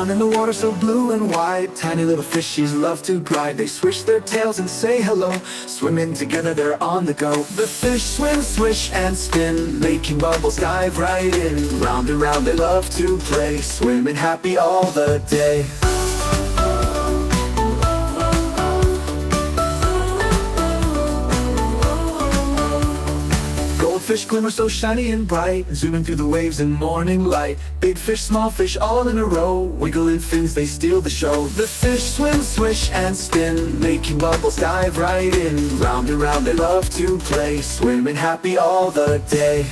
down in the water so blue and wide. Tiny little fishies love to glide. They swish their tails and say hello. Swimming together, they're on the go. The fish swim, swish and spin, making bubbles dive right in. Round and round they love to play, swimming happy all the day. Fish glimmer so shiny and bright, zooming through the waves in morning light. Big fish, small fish, all in a row, wiggling fins, they steal the show. The fish swim, swish and spin, making bubbles dive right in. Round and round they love to play, swimming happy all the day.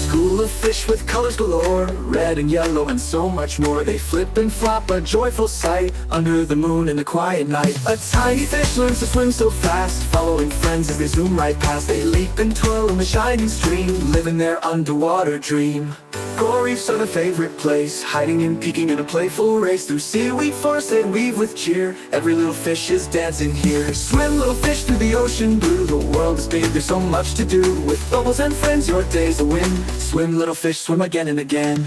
School of fish with colors galore, red and yellow and so much more. They flip and flop, a joyful sight, under the moon in the quiet night. A tiny fish learns to swim so fast, following friends as they zoom right past. They leap and twirl in the shining stream, living their underwater dream. Coral reefs are the favorite place, hiding and peeking in a playful race. Through seaweed forests they weave with cheer, every little fish is dancing here. Swim little fish through the ocean blue, the world is big, there's so much to do. With bubbles and friends your day's a win. Swim little fish, swim again and again.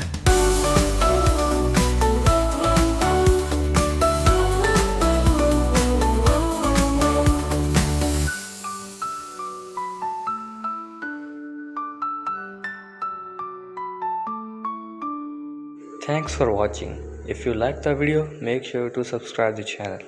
Thanks for watching. If you liked the video, make sure to subscribe the channel.